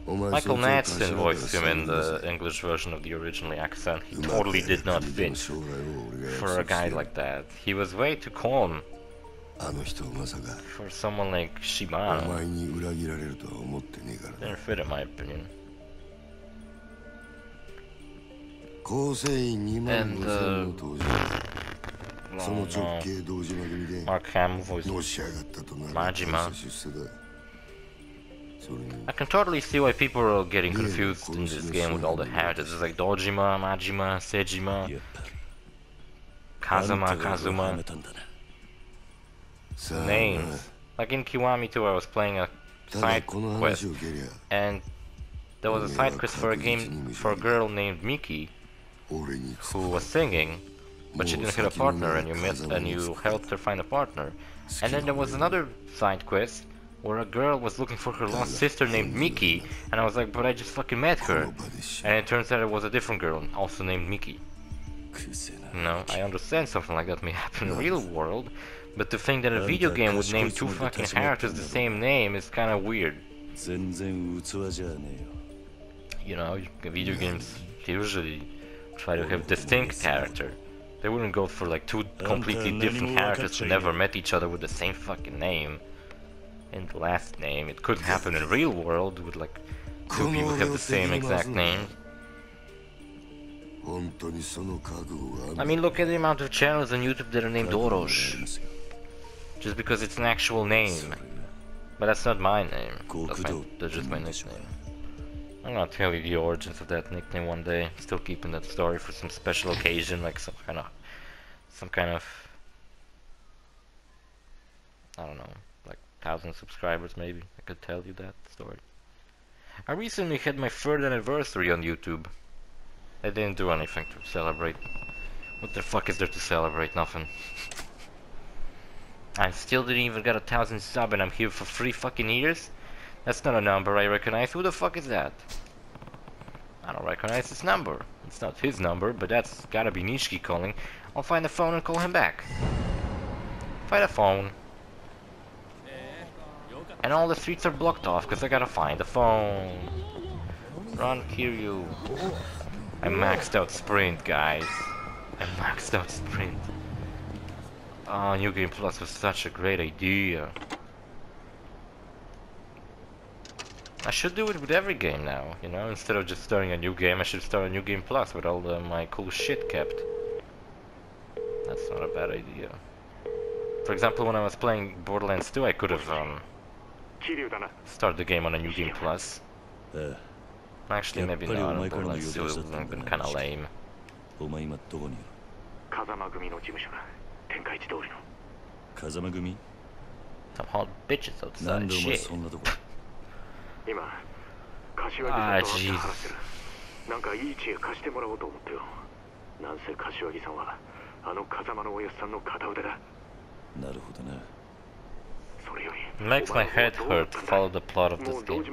お前 Michael そいつの Madsen 頭から voiced him in 探り出 the せ English version of the original Yakuza. He うまく totally やれ did not 君で fit も将来を俺が for a 約束 guy して like that. He was way too calm あの人をまさか for someone like お Shimano. 前に裏切られるとは思ってねえからな Didn't fit in my opinion. 構成員2万 And, 5千の登場その No, 直 no. 系堂島組で Mark Hamill voiced のし上がったとなるマジマ会社出世だそれに I can totally see why people are getting confused in this game with all the characters. It's like Dojima, Majima, Sejima, やっぱり Kazama, あんたが俺をは Kazuma. めたんだなさあな Names. Like in Kiwami 2, I was playing a ただ side この quest, 話を受けりゃ and there was a side quest for a game for a girl named Miki 俺に who was singing, but she didn't hit a partner, and you helped her find a partner. And then there was another side quest where a girl was looking for her lost sister named Miki, and I was like, but I just fucking met こ her. の場でし And it turns out it was a different girl, also named Miki. くせな You know, I understand something like that may happen in the real world, but to think that a video game would name two fucking characters the same name is kind of weird. 全然器じゃねえよ You know, video games usually try to have distinct character. They wouldn't go for like two completely different characters who never met each other with the same fucking name and the last name. It could happen in real world with like two people who have the same exact name. I mean, look at the amount of channels on YouTube that are named OrosZ. Just because it's an actual name. But that's not my name. That's just my nickname. I'm gonna tell you the origins of that nickname one day. Still keeping that story for some special occasion, like some kind of I don't know, like 1,000 subscribers maybe. I could tell you that story. I recently had my 3rd anniversary on YouTube. I didn't do anything to celebrate. What the fuck is there to celebrate? Nothing. I still didn't even get 1,000 subs and I'm here for 3 fucking years? That's not a number I recognize. Who the fuck is that? I don't recognize this number. It's not his number, but that's gotta be Nishiki calling. I'll find the phone and call him back. Find a phone. And all the streets are blocked off because I gotta find the phone. Run, Kiryu. I maxed out sprint, guys. I maxed out sprint. Oh, New Game Plus was such a great idea. I should do it with every game now, you know? Instead of just starting a new game, I should start a New Game Plus with all my cool shit kept. That's not a bad idea. For example, when I was playing Borderlands 2, I could have started the game on a New Game Plus. Actually, maybe not. Borderlands 2 would have been kinda lame. KAZAMA? Some hot bitches outside, shit. Ah, Jesus. It makes my head hurt to follow the plot of this game.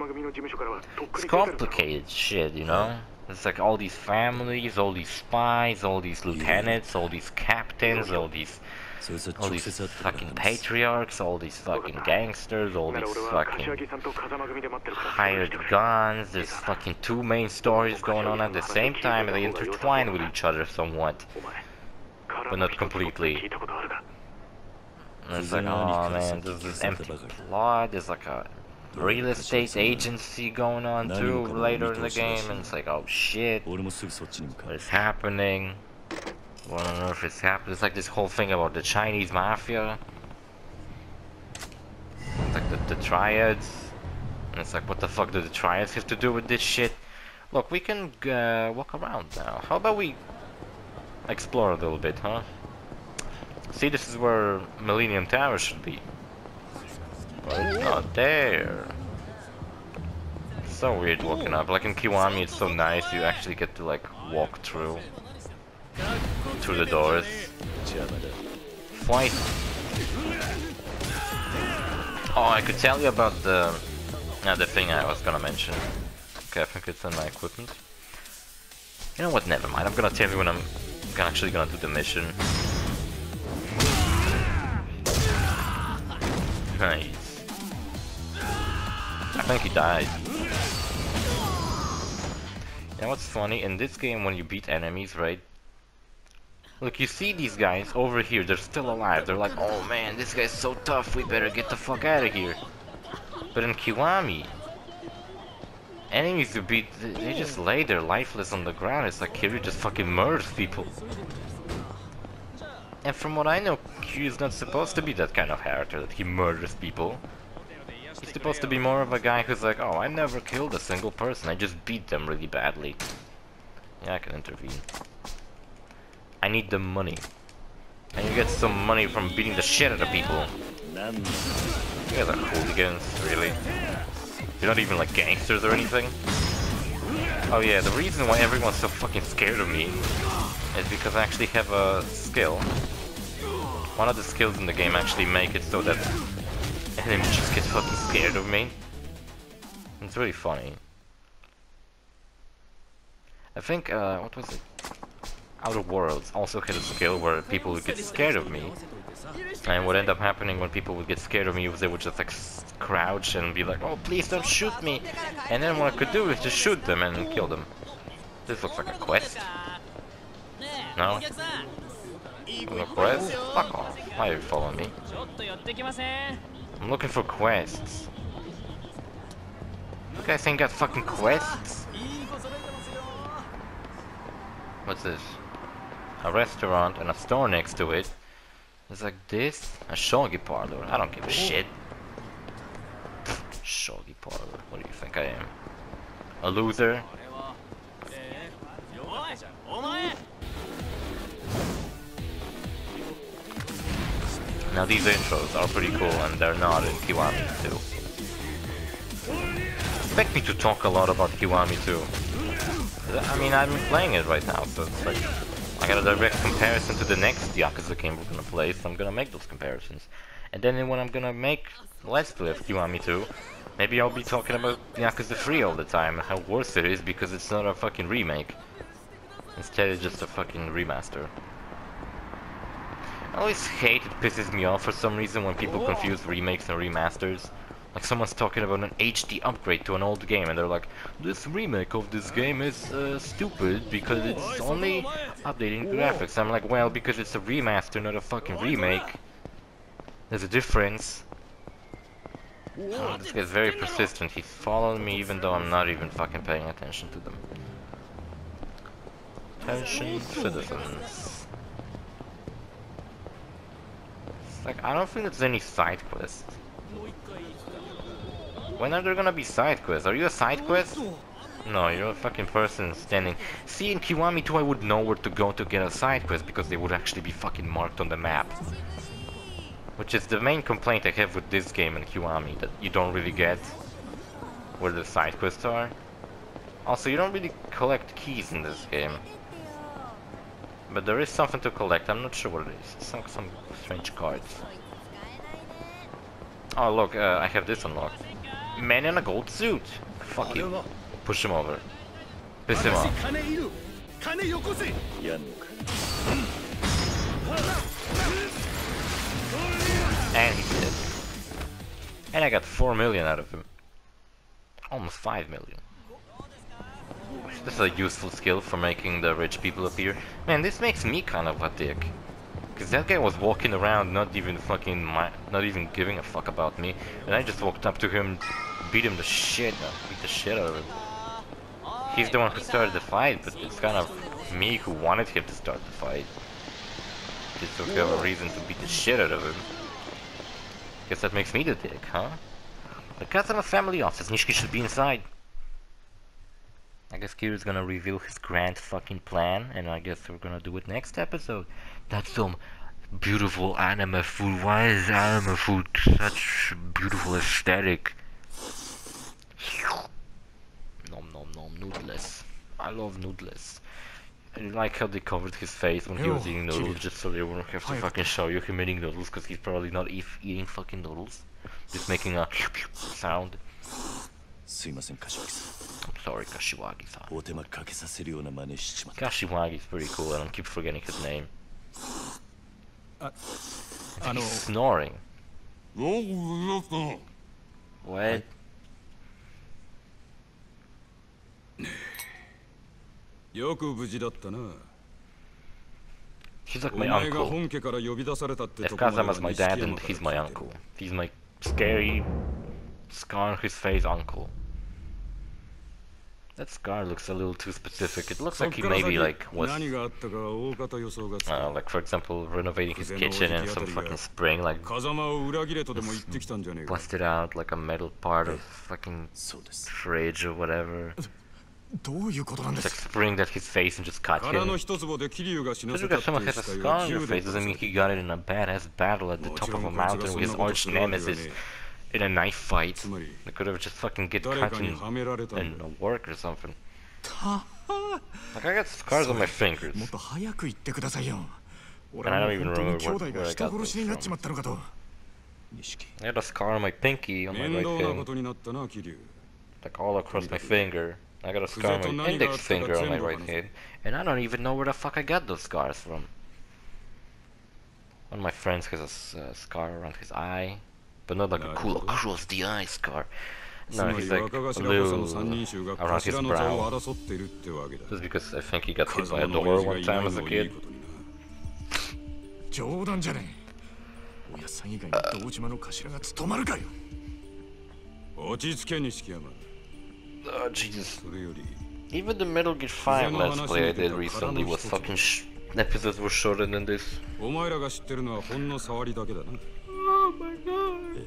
It's complicated shit, you know? It's like all these families, all these spies, all these lieutenants, all these captains, all these fucking patriarchs, all these fucking gangsters, all these fucking hired guns. There's fucking 2 main stories going on at the same time and they intertwine with each other somewhat. But not completely. And it's like, oh man, there's this empty plot, there's like a real estate agency going on too later in the game, and it's like, oh shit, what is happening? What on earth is happening? It's like this whole thing about the Chinese mafia. It's like the triads. And it's like, what the fuck do the triads have to do with this shit? Look, we can walk around now. How about we explore a little bit, huh? See, this is where Millennium Tower should be. But it's not there. It's so weird walking up. Like in Kiwami, it's so nice. You actually get to like walk through the doors. Flight. Oh, I could tell you about the thing I was gonna mention. Okay, I think it's in my equipment. You know what? Never mind. I'm gonna tell you when I'm actually gonna do the mission. Nice. I think he died. You know what's funny? In this game, when you beat enemies, right? Look, you see these guys over here, they're still alive. They're like, oh man, this guy's so tough, we better get the fuck out of here. But in Kiwami, enemies you beat, they just lay there lifeless on the ground. It's like Kiryu just fucking murders people. And from what I know, Kiryu's not supposed to be that kind of character, that he murders people. He's supposed to be more of a guy who's like, oh, I never killed a single person, I just beat them really badly. Yeah, I can intervene. I need the money. And you get some money from beating the shit out of people. You guys are hooligans, really. You're not even like gangsters or anything. Oh yeah, the reason why everyone's so fucking scared of me is because I actually have a skill. One of the skills in the game actually make it so that enemies just get fucking scared of me. It's really funny. I think, what was it? Outer Worlds also had a skill where people would get scared of me. And what ended up happening when people would get scared of me was they would just like crouch and be like, oh please don't shoot me. And then what I could do is just shoot them and kill them. This looks like a quest. No? No quest? Fuck off. Why are you following me? I'm looking for quests. You guys ain't got fucking quests? What's this? A restaurant and a store next to it. It's like this? A shogi parlor. I don't give a shit. Shogi parlor. What do you think I am? A loser? Now these intros are pretty cool and they're not in Kiwami 2. Expect me to talk a lot about Kiwami 2. I mean, I'm playing it right now, so it's like I got a direct comparison to the next Yakuza game we're gonna play, so I'm gonna make those comparisons. And then when I'm gonna make Let's Play of Kiwami 2, maybe I'll be talking about Yakuza 3 all the time, and how worse it is because it's not a fucking remake. Instead it's just a fucking remaster. I always hate, it pisses me off for some reason when people confuse remakes and remasters. Like someone's talking about an HD upgrade to an old game and they're like, this remake of this game is stupid because it's only updating graphics. I'm like, well, because it's a remaster, not a fucking remake. There's a difference. Oh, this guy's very persistent. He's following me even though I'm not even fucking paying attention to them. Attention, citizens. It's like, I don't think there's any side quests. When are there gonna be side quests? Are you a side quest? No, you're a fucking person standing. See, in Kiwami 2 I would know where to go to get a side quest because they would actually be fucking marked on the map. Which is the main complaint I have with this game in Kiwami, that you don't really get where the side quests are. Also, you don't really collect keys in this game. But there is something to collect, I'm not sure what it is. Some strange cards. Oh look, I have this unlocked. Man in a gold suit! Fuck you. Push him over. Piss him off. And he's dead. And I got 4 million out of him. Almost 5 million. This is a useful skill for making the rich people appear. Man, this makes me kind of a dick. Cause that guy was walking around not even giving a fuck about me. And I just walked up to him, beat the shit out of him. He's the one who started the fight, but it's kind of me who wanted him to start the fight. Just to have a reason to beat the shit out of him. Guess that makes me the dick, huh? The KAZAMA family office, Nishiki should be inside. I guess Kiryu's gonna reveal his grand fucking plan, and I guess we're gonna do it next episode. That's some beautiful anime food. Why is anime food such beautiful aesthetic? Nom nom nom, noodles. I love noodles. I like how they covered his face when he was eating noodles, just so they wouldn't have to fucking show you him eating noodles, because he's probably not eating fucking noodles. Just making a sound. I'm sorry, Kashiwagi-san. Kashiwagi's pretty cool, I don't keep forgetting his name. He's snoring. What? He's like my uncle. If Kazama's my dad, then he's my uncle. He's my scary, scar on his face uncle. That scar looks a little too specific. It looks like he maybe like was like, for example, renovating his kitchen and some fucking spring like busted out like a metal part of fucking fridge or whatever. It's like spring that his face and just cut him. Just because someone has a scar on your face doesn't mean he got it in a badass battle at the top of a mountain with his arch nemesis in a knife fight. They could have just fucking get cut in work or something. Like, I got scars on my fingers. And I don't even remember where I got those from. I had a scar on my pinky on my right hand. Like all across my finger. I got a scar on my index finger on my right hand. And I don't even know where the fuck I got those scars from. One of my friends has a scar around his eye. But not like a cool across the eye scar. No, he's like a little around his brow. Just because I think he got hit by a door one time as a kid. 冗談じゃねえ。おやっさん以外に堂島の頭が務まるかよ。落ち着け錦山。Oh, Jesus. それより Even the Metal Gear 5 Let's Play I did recently was fucking episodes were shorter than this. お前らが知ってるのはほんの触りだけだな。Oh my god.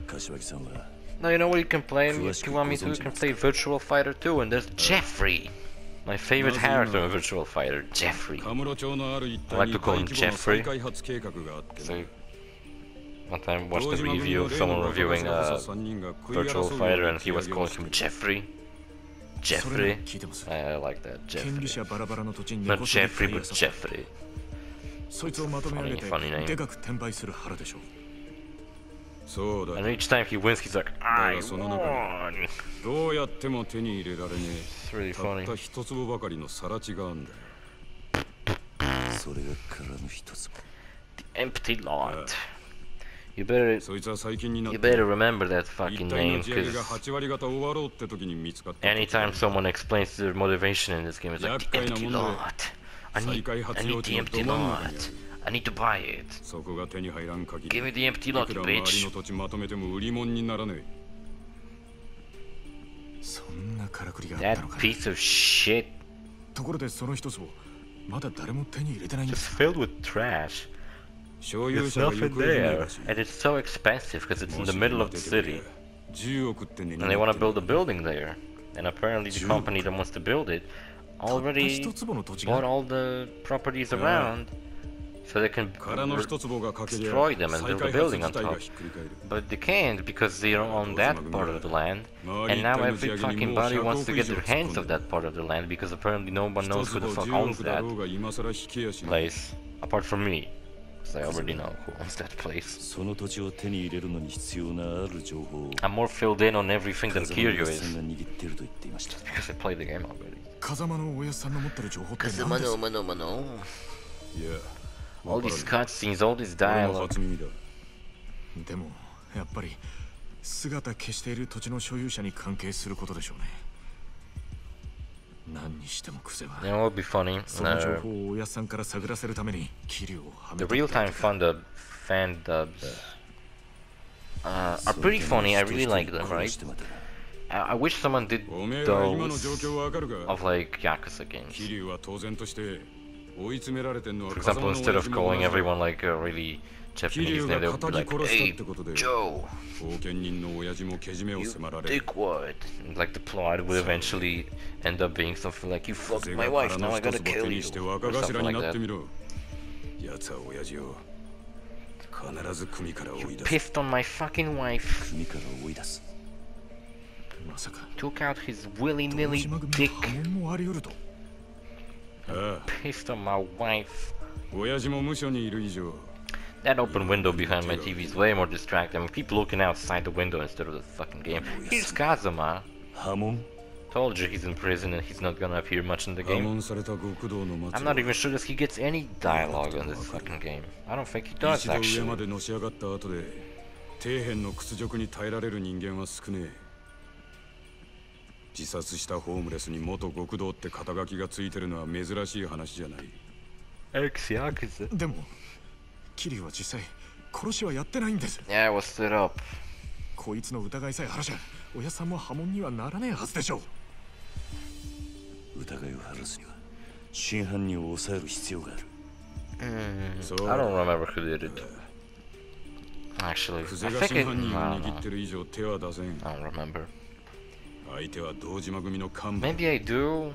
柏木さんは Now you know what you can play if you want me to, you can play Virtual Fighter 2 and there's Jeffrey. My favorite character in Virtual Fighter, Jeffrey. I like to call him Jeffrey. So, one time I watched a review of someone reviewing Virtual Fighter and he was calling him Jeffrey. Jeffrey? I like that, Jeffrey. Not Jeffrey, but Jeffrey. Funny name. And each time he wins, he's like, I won! It's really funny. The Empty Lot. You better remember that fucking name, because anytime someone explains their motivation in this game, it's like, the Empty Lot. I need the Empty Lot. I need to buy it. Give me the empty lot, bitch. That piece of shit. Just filled with trash. There's nothing there. And it's so expensive because it's in the middle of the city. And they want to build a building there. And apparently the company that wants to build it already bought all the properties around. So they can destroy them and build a building on top. But they can't because they don't own that part of the land. And now every fucking body wants to get their hands on that part of the land because apparently no one knows who the fuck owns that place. Apart from me. Because I already know who owns that place. I'm more filled in on everything than Kiryu is. Just because I played the game already. KAZAMA no. Yeah. All these cutscenes, all this dialogue. And it would be funny. The real-time fan dubs are pretty funny. I really like them, right? I wish someone did those of like Yakuza games. For example, instead of calling everyone like a really Japanese name, they would be like, hey, Joe, you dickwad. And like the plot would eventually end up being something like, you fucked my wife, now I gotta kill you. Or something like that. You pissed on my fucking wife. Took out his willy-nilly dick. Pissed on my wife. That open window behind my TV is way more distracting. I mean, keep looking outside the window instead of the fucking game. Here's KAZAMA. Told you he's in prison and he's not gonna appear much in the game. I'm not even sure that he gets any dialogue in this fucking game. I don't think he does, actually. Ex-Yakuza. Yeah, it was set up. I don't remember who did it. Actually, I think it... I don't remember. Maybe I do. Maybe I don't.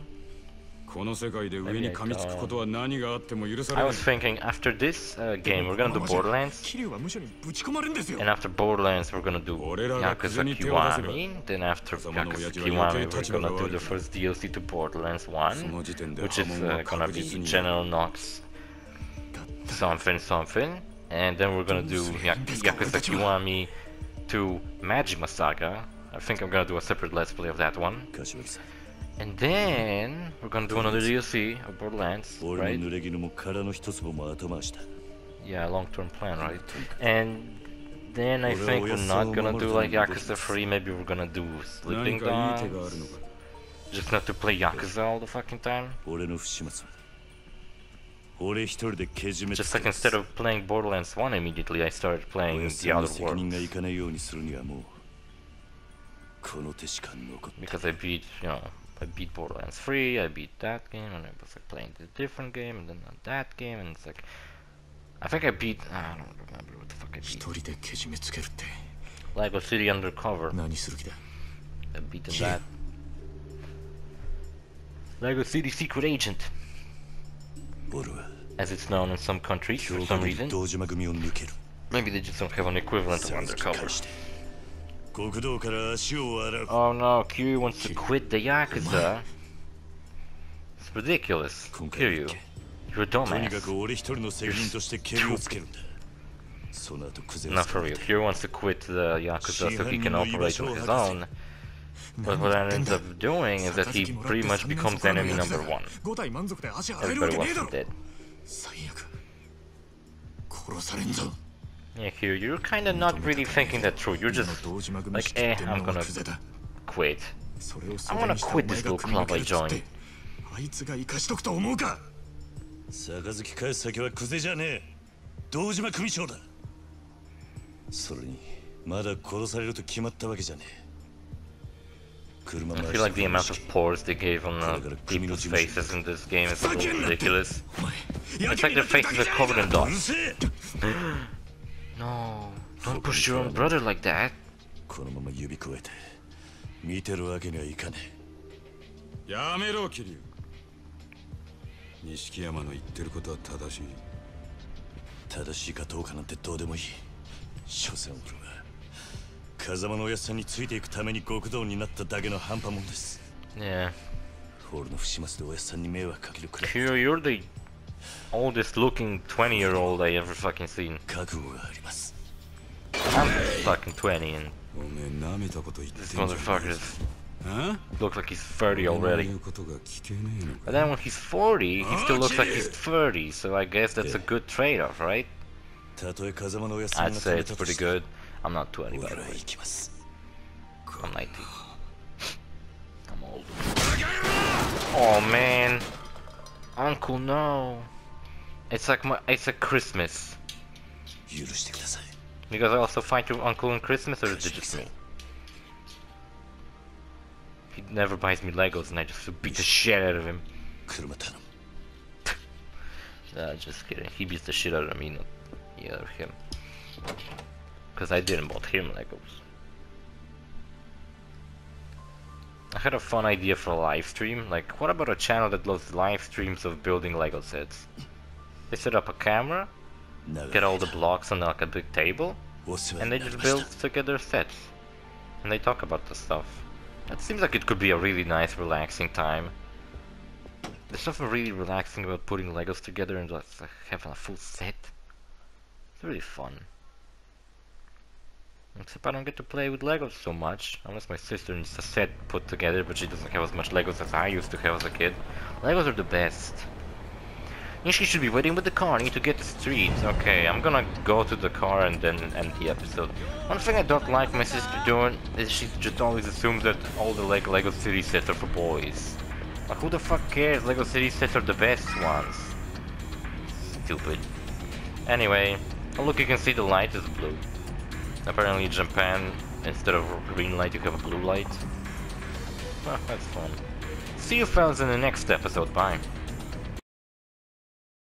I was thinking after this game we're gonna do Borderlands, and after Borderlands we're gonna do Yakuza Kiwami, then after Yakuza Kiwami we're gonna do the first DLC to Borderlands 1, which is gonna be General Knox something something, and then we're gonna do Yakuza Kiwami 2 Majima Saga. I think I'm gonna do a separate let's play of that one. And then we're gonna do another DLC of Borderlands, right? Yeah, long-term plan, right? And then I think we're not gonna do like Yakuza 3, maybe we're gonna do Sleeping Dogs. Just not to play Yakuza all the fucking time. 俺一人でけじめつ Just け like ます instead of playing Borderlands 1 immediately, I started お playing や the さん other の責任が worlds. いかないようにするにはもうこの手しか残った Because I beat, you know, I beat Borderlands 3, I beat that game, and I was like playing the different game, and then that game, and it's like... I think I beat... I don't remember what the fuck I 一 beat. 人でけじめつけるって Lego City Undercover. 何する気だ I've beaten that. Lego City Secret Agent, 俺は as it's known in some countries for 強 some 化で reason. 堂島組を抜ける Maybe they just don't have an equivalent of さっき Undercover. 返して国道から足を洗う Oh no, Kiryu wants to quit the Yakuza. It's ridiculous. 今回は Kiryu, 行け you're a とにか dumbass. く俺一人の責任としてケリをつけるんだその後クゼを Not 捕 for まえ real. て Kiryu wants to quit the Yakuza so he can operate on his own. But what that ends up doing is that he pretty much becomes enemy number one. 5体満足で足洗えるわ Everybody けね wants えだ him ろ dead. 最悪殺されんぞ Yeah, Kiryu, you're kinda not really thinking that through. You're just 堂島組 like, 知ってん I'm のは gonna クゼだ quit. それを I'm gonna quit this little club I joined. あいつが生かしとくと思うか杯返す先はクゼじゃねえ堂島組長だそれにまだ殺されると決まったわけじゃねえ I feel like the amount of pores they gave on people's faces in this game is a little ridiculous. It's like their faces are covered in dust. No, don't push your own brother like that. このまま指くわえて見てるわけにはいかねやめろ桐生錦山の言ってることは正しいえ正しいかどうかなんてどうでもいい所詮俺は風間のおやっさんについていくために極道になっただけの半端もんです Yeah. 俺の不始末でおやっさんに迷惑かけるくらい Kiryu, you're the oldest looking 20-year-old I ever fucking seen. 覚悟があります I'm fucking 20 and おめえ舐めたこと言って this んじゃ motherfucker ね is, えあ looks like he's 30 already. 言うことが聞けねえのか But then when he's 40, he still looks like he's 30, so I guess that's a good trade-off, right? たとえ風間のおやっさん I'd が say 食べ it's たと pretty しても good. I'm not 20 by 俺 the は way. 行きます I'm 19. I'm old. Oh man. Uncle, no. It's like Christmas. 許してください You guys also fight your uncle on Christmas, or is it just me? He never buys me Legos and I just beat the shit out of him. 車頼む Just kidding. He beats the shit out of me, not the other him. Because I didn't bought him Legos. I had a fun idea for a live stream. Like, what about a channel that does live streams of building Lego sets? They set up a camera, get all the blocks on like a big table, お世話 and they になり just ました build together sets. And they talk about the stuff. That seems like it could be a really nice, relaxing time. There's something really relaxing about putting Legos together and just like, having a full set. It's really fun. Except I don't get to play with Legos so much, unless my sister needs a set put together, but she doesn't have as much Legos as I used to have as a kid. Legos are the best. Nishiki should be waiting with the car, I need to get the streets. Okay, I'm gonna go to the car and then end the episode. One thing I don't like my sister doing is she just always assumes that all the Lego City sets are for boys. Like, who the fuck cares? Lego City sets are the best ones. Stupid. Anyway, oh look, you can see the light is blue. Apparently in Japan, instead of green light, you have a blue light. Well, that's fun. See you fellas in the next episode, bye.